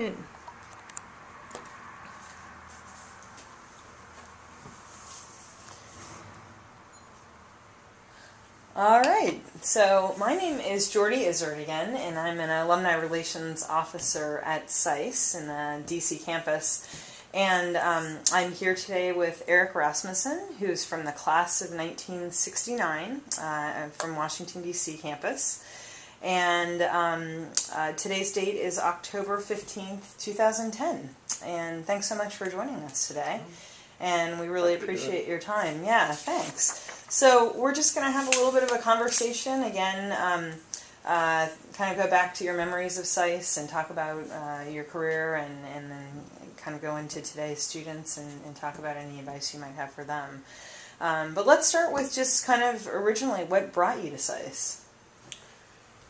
right. All right. So my name is Jordy Izzard again, and I'm an Alumni Relations Officer at SAIS in the DC campus. And I'm here today with Erik Rasmussen, who's from the class of 1969 from Washington, D.C. campus. And today's date is October 15th, 2010. And thanks so much for joining us today. And we really appreciate your time. Yeah, thanks. So we're just going to have a little bit of a conversation again, kind of go back to your memories of SAIS and talk about your career, and then kind of go into today's students and talk about any advice you might have for them. But let's start with just kind of originally what brought you to SAIS.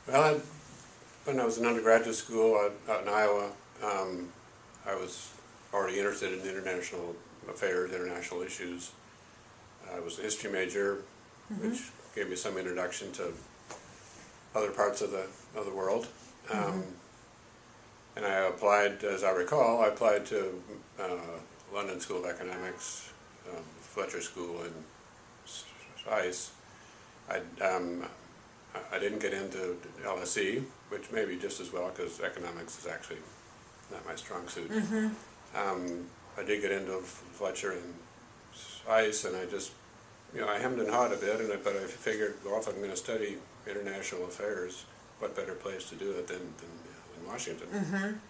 Well, when I was in undergraduate school out in Iowa, I was already interested in international affairs, international issues. I was a history major, which gave me some introduction to other parts of the world. And I applied, as I recall, to London School of Economics, Fletcher School, and SAIS. I didn't get into LSE, which may be just as well, because economics is actually not my strong suit. I did get into Fletcher and SAIS, and I just, I hemmed and hawed a bit, but I figured, well, if I'm going to study international affairs, what better place to do it than in Washington?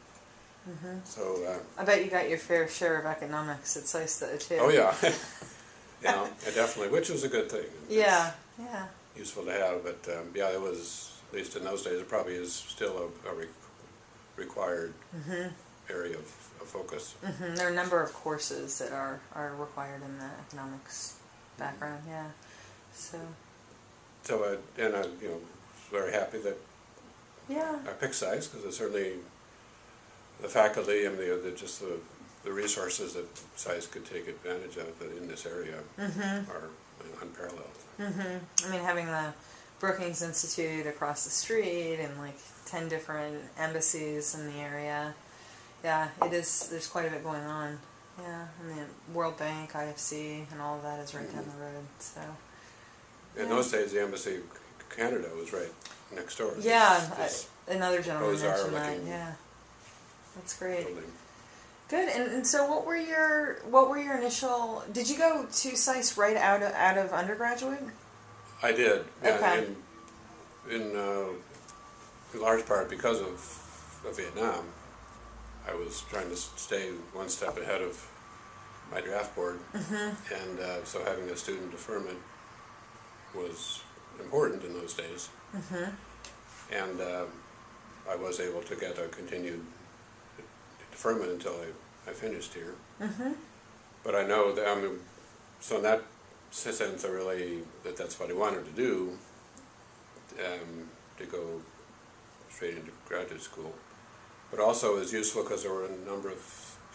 So I bet you got your fair share of economics at SAIS though, too. Oh yeah, yeah, definitely, which was a good thing. Yeah. Useful to have, but yeah, it was, at least in those days, it probably is still a required area of focus. There are a number of courses that are required in the economics background, yeah. So I was very happy that I picked SAIS, because it's certainly the faculty and the resources that SAIS could take advantage of in this area are unparalleled. I mean, having the Brookings Institute across the street and like 10 different embassies in the area. Yeah, it is. There's quite a bit going on. Yeah, and the World Bank, IFC, and all of that is right down the road. So. In those days, the embassy of Canada was right next door. Yeah, another gentleman mentioned that. Bizarre-looking Yeah, that's great. building. Good. And so, what were your initial? Did you go to SAIS right out of undergraduate? I did. Okay. In large part because of Vietnam. I was trying to stay one step ahead of my draft board, and so having a student deferment was important in those days. And I was able to get a continued deferment until I finished here. But I know that, so in that sense, that's what I wanted to do, to go straight into graduate school. But also it was useful because there were a number of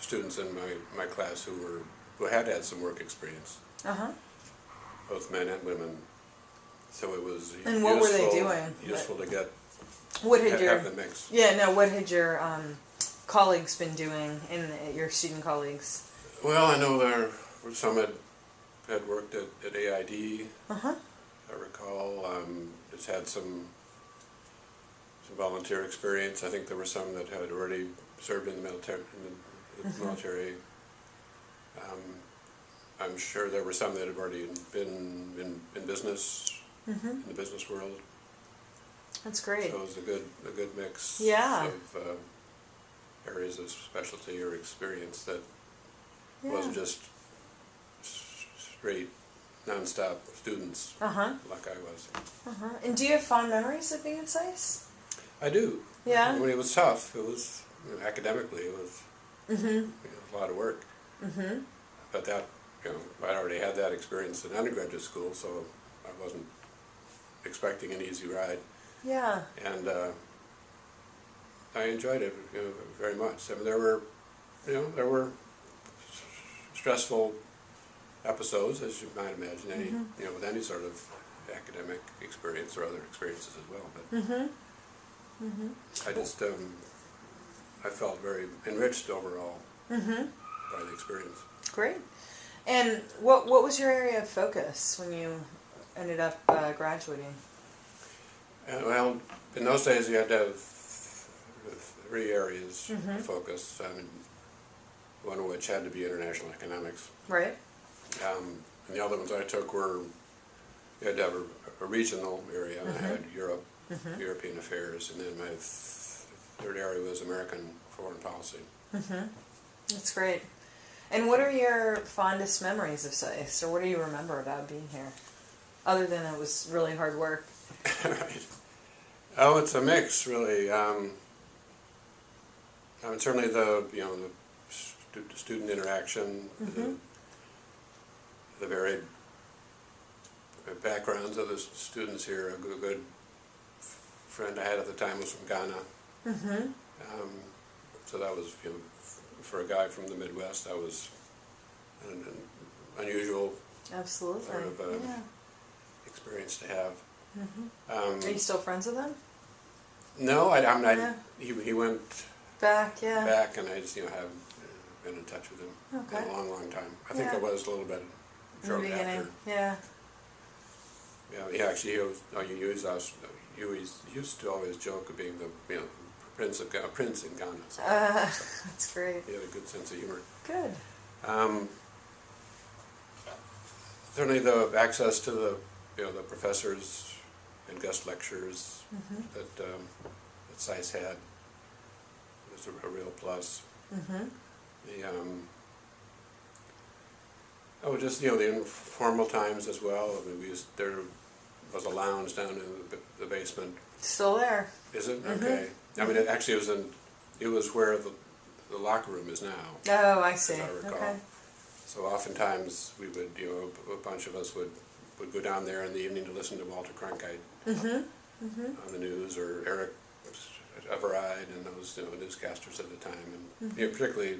students in my class who had some work experience, both men and women. So it was and what were they doing? Useful to get have the mix. Yeah, no. What had your colleagues been doing? Your student colleagues? Well, I know there were some had worked at AID. I recall just had some volunteer experience. I think there were some that had already served in the military. I'm sure there were some that had already been in business, in the business world. That's great. So it was a good mix of areas of specialty or experience that wasn't just straight, non-stop students like I was. And do you have fond memories of being at SAIS? I do. Yeah. I mean, it was tough. It was, academically, it was a lot of work. But that, I already had that experience in undergraduate school, so I wasn't expecting an easy ride. Yeah. And I enjoyed it very much. I mean, there were stressful episodes, as you might imagine, with any sort of academic experience or other experiences as well. But I just I felt very enriched overall Mm-hmm. by the experience. Great. And what was your area of focus when you ended up graduating? Well, in those days you had to have three areas Mm-hmm. of focus, one of which had to be international economics. Right. And the other ones I took were, you had to have a regional area, and Mm-hmm. I had Europe, Mm-hmm. European affairs, and then my third area was American foreign policy. Mm-hmm. That's great. And what are your fondest memories of SAIS, or what do you remember about being here, other than it was really hard work? Right. Oh, it's a mix, really. Certainly the student interaction, Mm-hmm. the varied backgrounds of the students here. A good friend I had at the time was from Ghana. Mm-hmm. So that was, for a guy from the Midwest, that was an unusual Absolutely. sort of Yeah. experience to have. Mm-hmm. Are you still friends with him? No, Yeah. he went Back, yeah. back, and I just haven't been in touch with him Okay. in a long, long time. I think Yeah. I was a little bit In the shortly beginning, after. yeah. Yeah, actually, he used to always joke of being the prince in Ghana. So That's great. he had a good sense of humor. Good. Certainly, the access to the professors and guest lectures Mm-hmm. that SAIS had was a real plus. Mm-hmm. Just the informal times as well. I mean, there was a lounge down in the basement. Still there. Is it? Mhm. Okay. I mean, it was where the locker room is now. Oh, I see. As I recall. Okay. So oftentimes we would, a bunch of us would go down there in the evening to listen to Walter Cronkite Mm-hmm. Mm-hmm. on the news, or Erik Rasmussen and those newscasters at the time, and particularly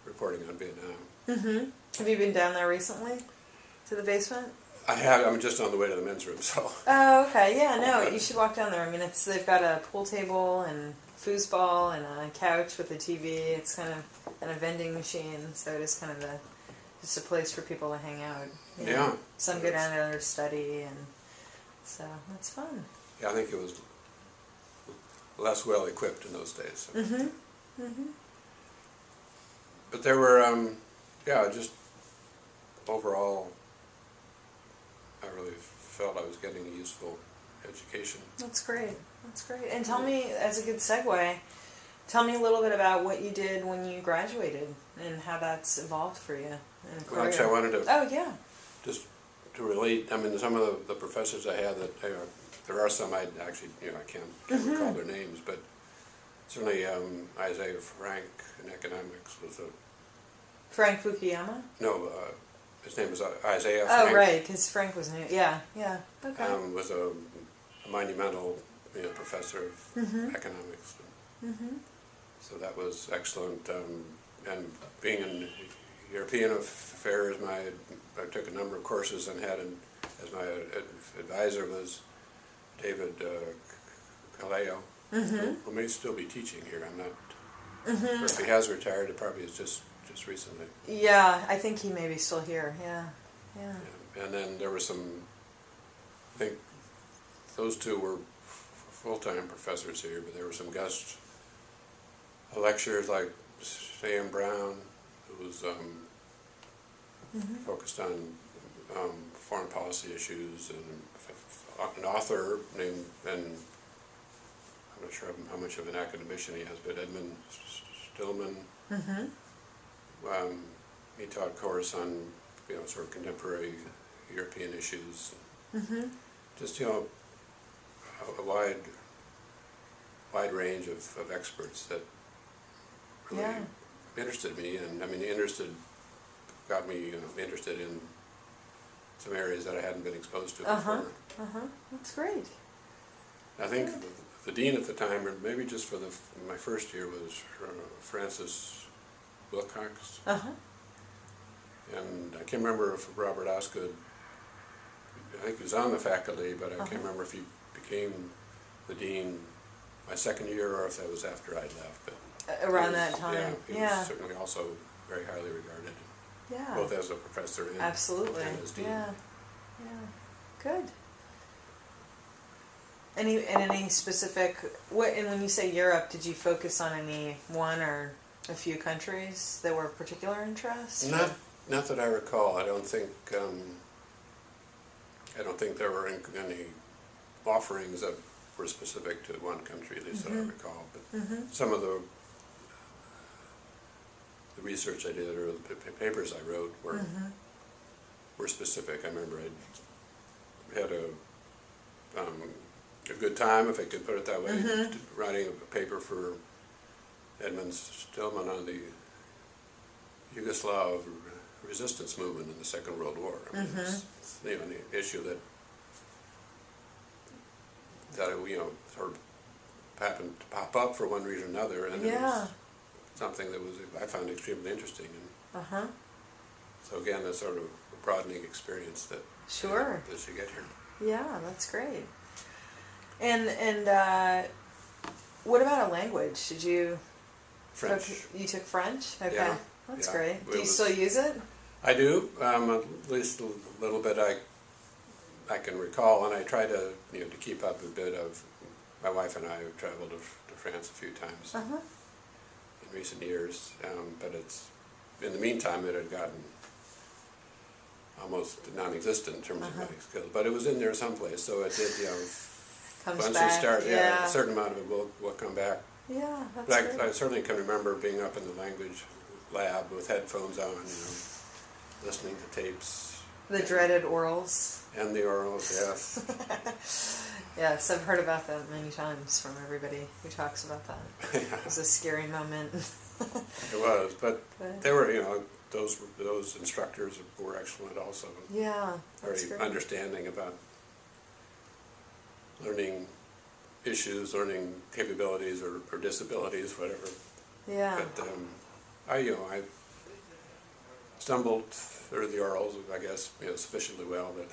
reporting on Vietnam. Mm-hmm. Have you been down there recently? To the basement? I have. I'm just on the way to the men's room, so. Oh, okay. Yeah, no, you should walk down there. I mean, they've got a pool table and foosball and a couch with a TV. It's kind of and a vending machine, so it is kind of just a place for people to hang out. You know? Yeah. Some go down there to study, and so that's fun. Yeah, I think it was less well equipped in those days. So. Mm-hmm. Mm-hmm. But there were, just overall, I really felt I was getting a useful education. That's great. That's great. And tell me, as a good segue, tell me a little bit about what you did when you graduated and how that's evolved for you in a career. Well, actually, I wanted to Oh, yeah. just to relate. I mean, some of the professors I had that there are some I actually I can't recall their names, but certainly Isaiah Frank in economics was a Frank Fukuyama? no. His name was Isaiah Oh, Frank. right, because Frank was new. Yeah, yeah. Okay. Was a monumental professor of Mm-hmm. economics. Mm-hmm. So that was excellent. And being in European affairs, I took a number of courses and had as my advisor was David Caleo, who may still be teaching here. I'm not. Or if he has retired, it probably is just recently. Yeah, I think he may be still here. Yeah, yeah. And then there were some. I think those two were full-time professors here, but there were some guest lecturers like Sam Brown, who was focused on foreign policy issues, and an author named, and I'm not sure how much of an academician he has, but Edmund Stillman. Mm-hmm. He taught a course on sort of contemporary European issues. Mm-hmm. Just a wide range of experts that really interested me, and I mean got me interested in some areas that I hadn't been exposed to before. That's great. I think the dean at the time, or maybe just for my first year, was Francis Wilcox, and I can't remember if Robert Osgood. I think he was on the faculty, but I can't remember if he became the dean my second year, or if that was after I'd left. But Around he was- that time. he was certainly also very highly regarded, Yeah. both as a professor and, Absolutely. and as dean. Yeah. Yeah. Good. Any specific, and when you say Europe, did you focus on any one or a few countries that were of particular interest? Not that I recall. I don't think there were any offerings that were specific to one country, at least that I recall. But some of the research I did or the papers I wrote were specific. I remember I had a good time, if I could put it that way, writing a paper for Edmund Stillman on the Yugoslav resistance movement in the Second World War. I mean, it's an issue that sort of happened to pop up for one reason or another, and it was something that I found extremely interesting. And so again, that's sort of a broadening experience that that you get here. Yeah, that's great. And what about a language? Did you? French. You took French? Okay, Yeah. That's Yeah. great. Do you still use it? I do, at least a little bit. I can recall, and I try to to keep up a bit of. My wife and I have traveled to France a few times in recent years, but it's in the meantime it had gotten almost non-existent in terms of my skills. But it was in there someplace, so it did. Comes once back. you start, Yeah. a certain amount of it will come back. Yeah, that's But great. I certainly can remember being up in the language lab with headphones on, listening to tapes. The dreaded orals. And the orals, yes. Yes, I've heard about that many times from everybody who talks about that. It was a scary moment. It was, but they were, those instructors were excellent also. Yeah, that's Very great. understanding about learning issues, learning capabilities or disabilities, whatever. Yeah. But I stumbled through the orals, I guess, sufficiently well that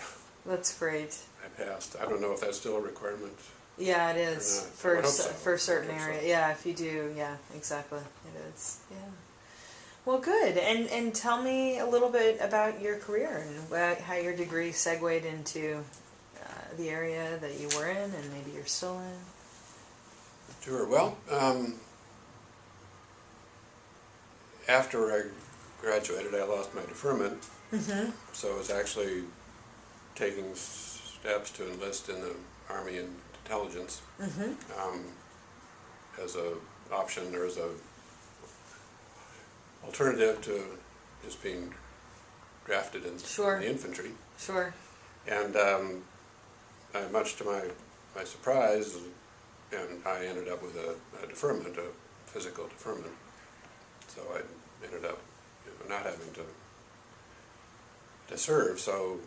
That's great. I passed. I don't know if that's still a requirement. Yeah, it is not. I for would hope so. for certain I hope so. area. Yeah, if you do, yeah, exactly, it is. Yeah. Well, good. And tell me a little bit about your career and how your degree segued into the area that you were in, and maybe you're still in. Sure. Well, after I graduated, I lost my deferment, so I was actually taking steps to enlist in the Army Intelligence as a option or as a alternative to just being drafted in the infantry. Sure. And much to my surprise, and I ended up with a deferment, a physical deferment. So I ended up not having to serve. So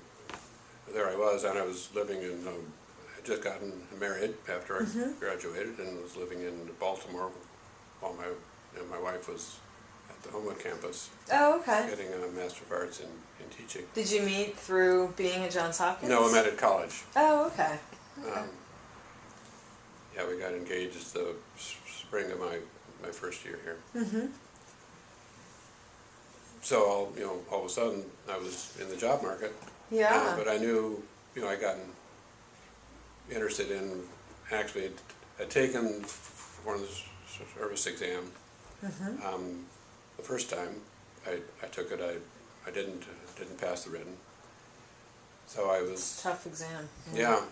there I was, and I was living in, I had just gotten married after I graduated, and was living in Baltimore while my wife was at the Homewood campus. Oh, okay. Getting a Master of Arts in teaching. Did you meet through being at Johns Hopkins? No, I met at college. Oh, okay. Yeah, we got engaged the spring of my first year here. So all of a sudden I was in the job market. Yeah. But I knew, I'd gotten interested in, actually had taken one of the service exam. The first time I took it, I didn't pass the written. So I was... Tough exam. Yeah,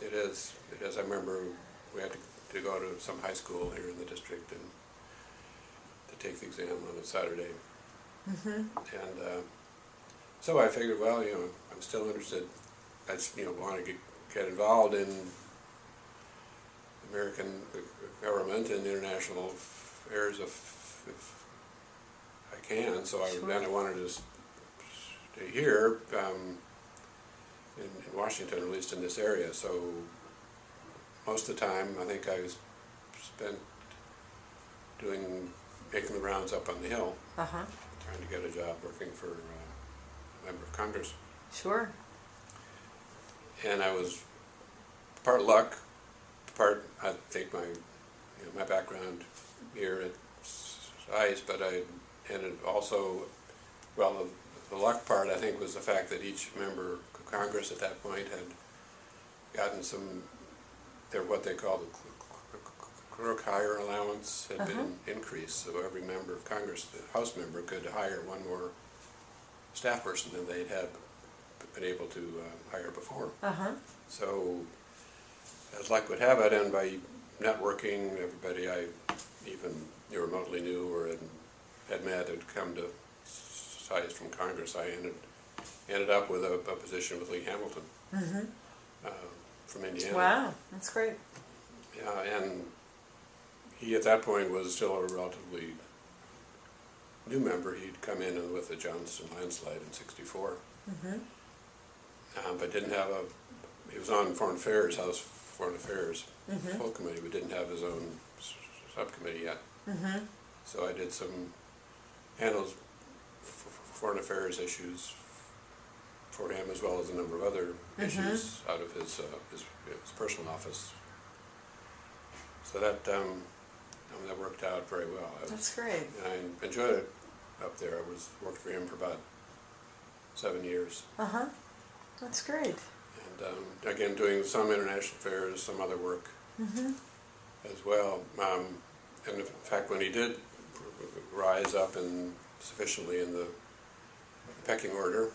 it is. It is. I remember we had to go to some high school here in the district and to take the exam on a Saturday. And so I figured, well, I'm still interested. I want to get involved in American government and international affairs if I can. So then I wanted to stay here in Washington, at least in this area. So most of the time, I think I spent making the rounds up on the Hill, trying to get a job working for a member of Congress. Sure. And I was part luck, part, I think my background here at SAIS, but and it also, well, the luck part I think was the fact that each member of Congress at that point had gotten what they call the clerk hire allowance had been increased, so every member of Congress, the House member, could hire one more staff person than they'd had been able to hire before. So, as luck would have it, and by networking, everybody I even remotely knew or had met had come to SAIS from Congress. I ended up with a position with Lee Hamilton from Indiana. Wow, that's great. Yeah, and he at that point was still a relatively new member. He'd come in with the Johnson landslide in '64, but didn't have he was on Foreign Affairs, House Foreign Affairs full committee, but didn't have his own subcommittee yet. So I did handled foreign affairs issues for him, as well as a number of other issues out of his personal office. So that worked out very well. That's great. And I enjoyed it up there. I worked for him for about 7 years. That's great. And again, doing some international affairs, some other work as well. And in fact, when he did rise up sufficiently in the pecking order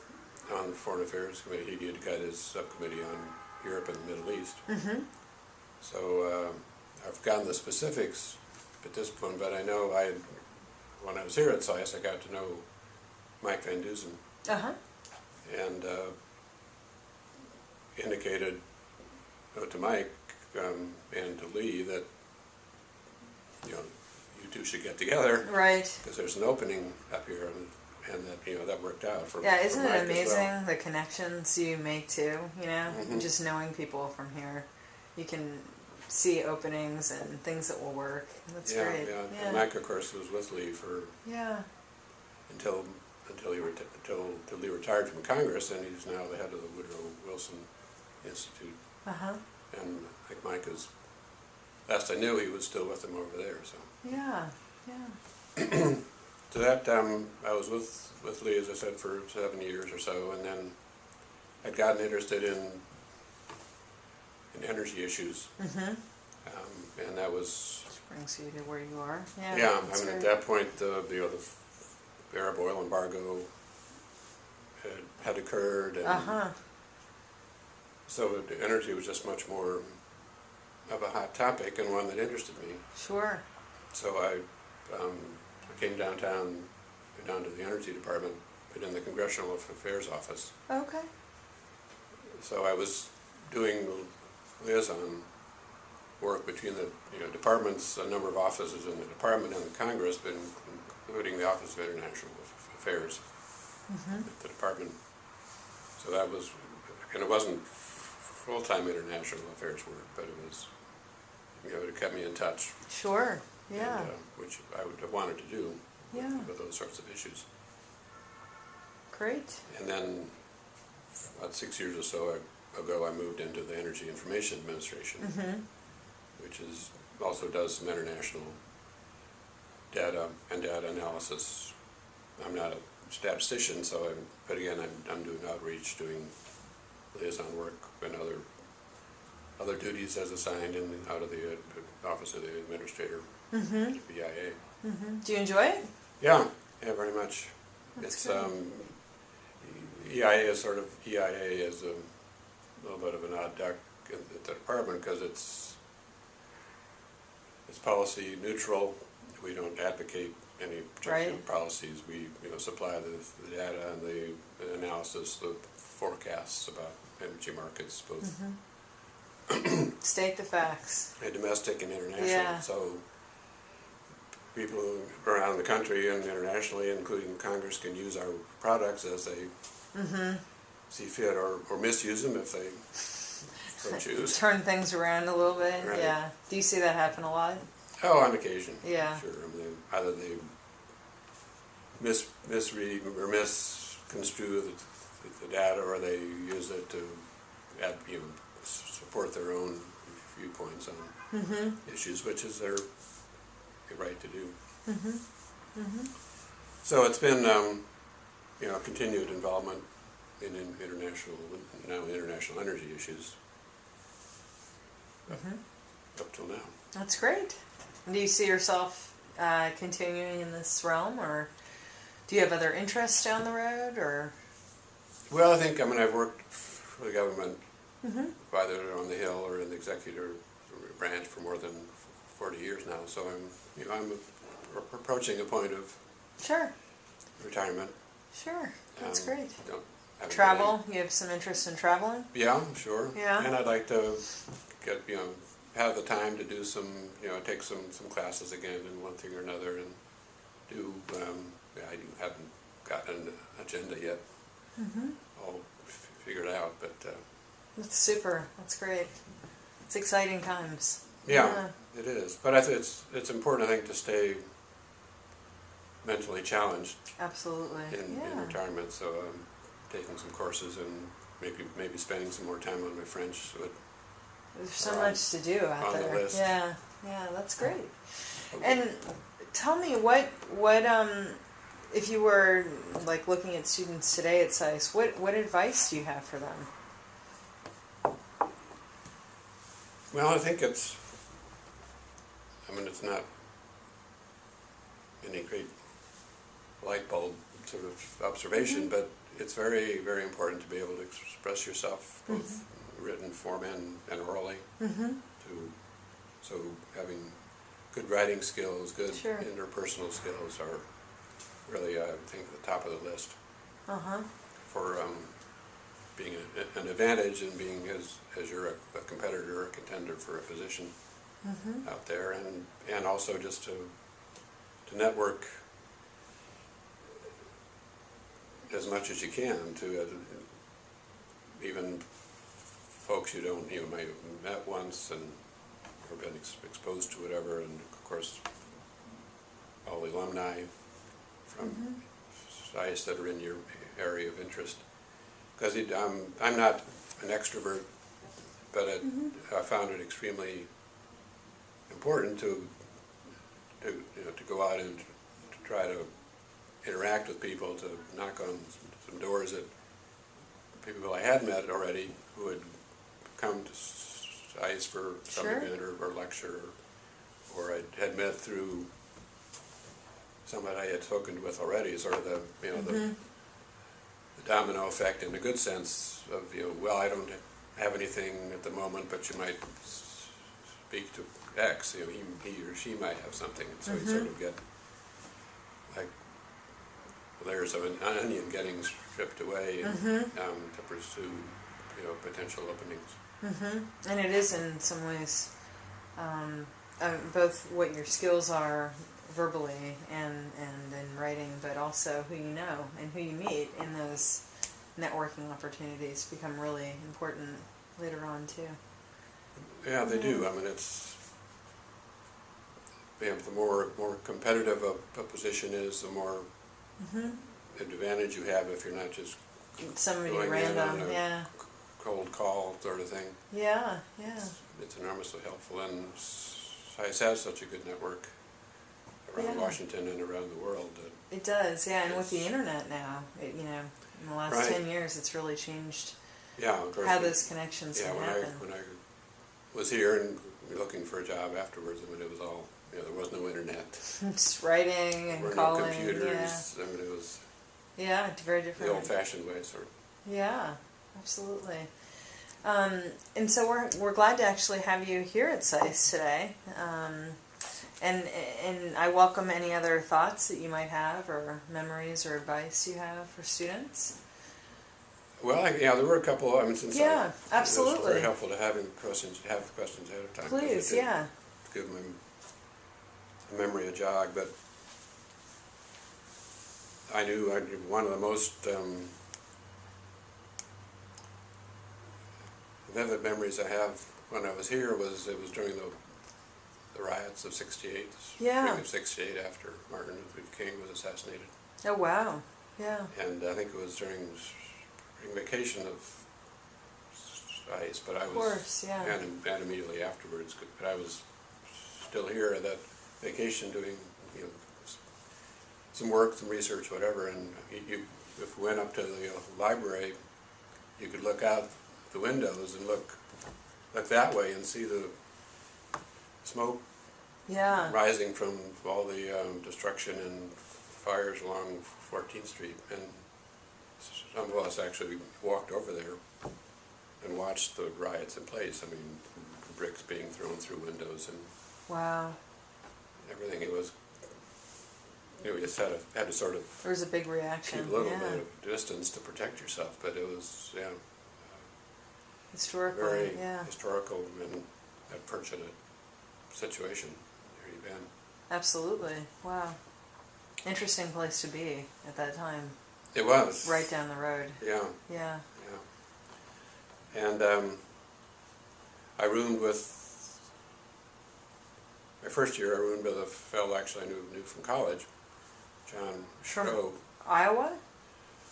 on the Foreign Affairs Committee, he did got his subcommittee on Europe and the Middle East. So I've forgotten the specifics at this point, but I know when I was here at SAIS, I got to know Mike Van Dusen, and indicated to Mike and to Lee that you two should get together, right? Because there's an opening up here, and that that worked out for yeah. Isn't for it Mike amazing as well. the connections you make too? Just knowing people from here, you can see openings and things that will work. That's great. Yeah. And Mike, of course, was with Lee for until Lee retired from Congress, and he's now the head of the Woodrow Wilson Institute. And I think Mike is. Last I knew, he was still with them over there. So. Yeah. So that I was with Lee, as I said, for 7 years or so, and then I'd gotten interested in energy issues, and that was. Which brings you to where you are. Yeah. I mean, at that point, the Arab oil embargo had occurred, and so the energy was just much more of a hot topic and one that interested me. Sure. So I came down to the Energy Department, but in the Congressional Affairs Office. Okay. So I was doing liaison work between the departments, a number of offices in the department and the Congress, but including the Office of International Affairs at the department. So that was, and it wasn't full-time international affairs work, but it was, it kept me in touch. Sure. Yeah. And, which I would have wanted to do with those sorts of issues. Great. And then about 6 years or so ago, I moved into the Energy Information Administration, which also does some international data and data analysis. I'm not a statistician, but again, I'm doing outreach, doing liaison work and other duties as assigned out of the Office of the Administrator, the BIA. Do you enjoy it? Yeah, very much. That's it's EIA is a little bit of an odd duck at the department because it's policy neutral. We don't advocate any particular policies. We supply the data and the analysis, the forecasts about energy markets, both state the facts. Domestic and international. Yeah. So people around the country and internationally, including Congress, can use our products as they see fit, or misuse them if they so choose. Turn things around a little bit. Right. Yeah. Do you see that happen a lot? Oh, on occasion. Yeah. Sure. I mean, either they misread or misconstrue the data, or they use it to support their own viewpoints on Mm-hmm. issues, which is their right to do. Mm-hmm. Mm-hmm. So it's been, continued involvement in international energy issues Mm-hmm. up till now. That's great. Do you see yourself continuing in this realm, or do you have other interests down the road, or? Well, I've worked for the government, Mm-hmm. either on the Hill or in the executive branch for more than 40 years now. So I'm approaching a point of Sure. retirement. Sure. That's Um, great. don't have Travel? You have some interest in traveling? Yeah, sure. Yeah. And I'd like to get, have the time to do some, take some classes again in one thing or another, and do, I haven't gotten an agenda yet, Mm-hmm. all figured out, but That's super. That's great. It's exciting times. yeah, it is. But I think it's important, I think, to stay mentally challenged Absolutely. in retirement. So I'm taking some courses and maybe spending some more time on my French. So There's so much to do out on the there. list. Yeah. Yeah, that's great. And tell me what if you were like looking at students today at SAIS, what advice do you have for them? Well, I think it's not any great light bulb sort of observation, but it's very, very important to be able to express yourself, both written form and orally. Mm-hmm. So having good writing skills, good Sure. interpersonal skills are really, I think, the top of the list Uh-huh. for being an advantage and being as you're a competitor or a contender for a position Mm-hmm. out there, and also just to network as much as you can to even folks you may have met once and or been exposed to whatever, and of course all the alumni from SAIS that are in your area of interest. Because I'm not an extrovert, but I found it extremely important to go out and to try to interact with people, to knock on some doors that people I had met already who had come to SAIS for some Sure. event or lecture, or I had met through someone I had spoken with already, sort of the domino effect in a good sense of, well, I don't have anything at the moment, but you might speak to X, he or she might have something, and so you sort of get like layers of an onion getting stripped away and, to pursue, potential openings. Mm-hmm. And it is in some ways both what your skills are verbally and in writing, but also who you know and who you meet in those networking opportunities become really important later on too. Yeah, they do. It's the more competitive a position is, the more advantage you have if you're not just Somebody going random, in on a cold call sort of thing. Yeah. It's enormously helpful, and SAIS has such a good network around Washington and around the world. It does, yeah, and with the internet now, in the last 10 years, it's really changed of course, how those connections can happen. When I was here and looking for a job afterwards, it was all, there was no internet. Just writing and There were calling. no computers. It was very different. the old-fashioned way, sort of. Yeah, absolutely. And so we're glad to actually have you here at SAIS today. And I welcome any other thoughts that you might have, or memories or advice you have for students. Well, there were a couple. Since absolutely. It's very helpful to have the questions ahead of time. Please, to give my memory a jog. But I knew one of the most vivid memories I have when I was here was during the riots of '68. Yeah. Spring of '68, after Martin Luther King was assassinated. Oh wow! Yeah. And I think it was during spring vacation of SAIS, but I was, of course, yeah. and immediately afterwards, but I was still here at that vacation doing, some work, some research, whatever, and if we went up to the library, you could look out the windows and look that way and see the smoke rising from all the destruction and fires along 14th Street, and some of us actually walked over there and watched the riots in place. I mean, bricks being thrown through windows and everything. It was, you just had to sort of There was a big reaction. keep a little bit of distance to protect yourself, but it was, Historical, very historical and unfortunate situation. There you've been. Absolutely. Wow. Interesting place to be at that time. It was. Right down the road. Yeah. Yeah. Yeah. And I roomed with, my first year I roomed with a fellow actually I knew from college, John From Stroh. Iowa?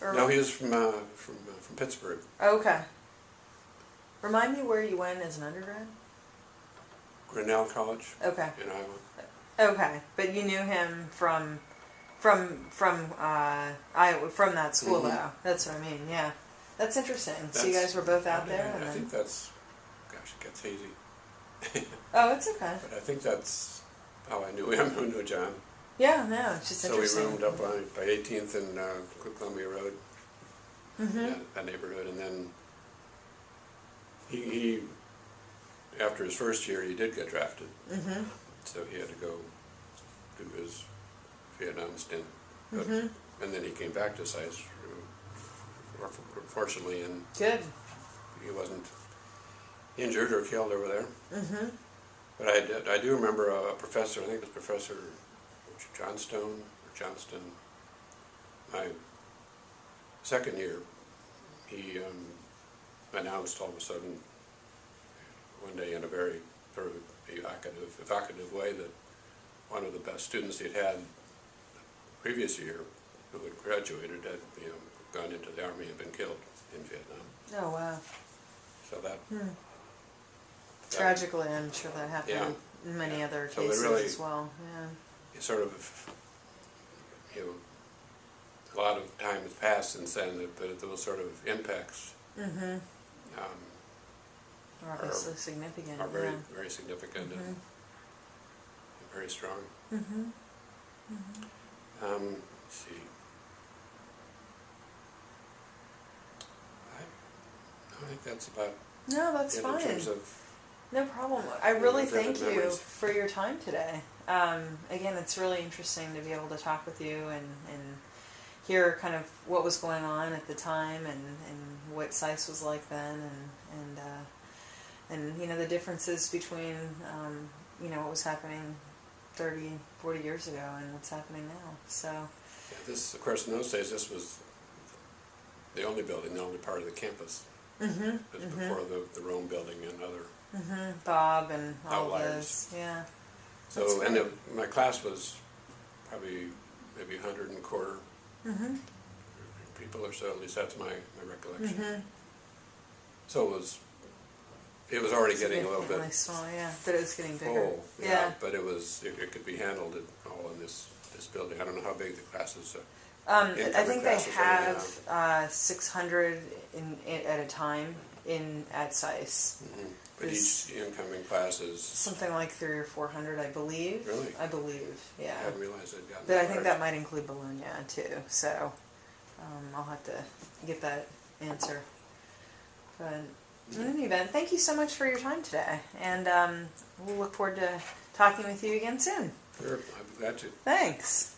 No, he was from Pittsburgh. Okay. Remind me where you went as an undergrad? Grinnell College Okay. in Iowa. Okay. But you knew him from Iowa, from that school though. That's what I mean, yeah. That's interesting. So you guys were both out there? I think that's, gosh, it gets hazy. Oh, it's okay. But I think that's how I knew him, who knew John. Yeah, no, it's just interesting. So we roomed up by 18th and Columbia Road, that neighborhood, and then he after his first year, he did get drafted. So he had to go do his Vietnam stint. But, and then he came back to SAIS, fortunately, and Good. he wasn't injured or killed over there. But I do remember a professor, I think it was Professor Johnston, my second year, he announced all of a sudden one day in a very sort of evocative way that one of the best students he'd had the previous year, who had graduated, had gone into the Army and been killed in Vietnam. Oh, wow. So that... Tragically, I'm sure that happened in many other cases as well. Yeah. It sort of, a lot of time has passed since then, but those sort of impacts Are obviously significant. Are very, very significant and very strong. Let's see. I think that's about No, that's it fine. in terms of No problem. I really vivid thank you memories. for your time today. Again, it's really interesting to be able to talk with you and hear kind of what was going on at the time and what SAIS was like then and the differences between what was happening 30, 40 years ago and what's happening now. So this, of course, in those days, this was the only building, the only part of the campus. It was before the Rome building and other Bob and all outliers. of those. Yeah. So, and my class was probably maybe 100 and a quarter people or so, at least that's my recollection. So it was already getting a little bit small, but it was getting bigger. full. But it could be handled all in this building. I don't know how big the classes are. I think they have 600 at a time at SAIS. But each incoming class is something like 300 or 400, I believe. Really? I believe, yeah. I hadn't realized they'd gotten But that I think large. that might include Bologna too. So I'll have to get that answer. But in any event, thank you so much for your time today, and we'll look forward to talking with you again soon. Sure, I'd be glad to. Thanks.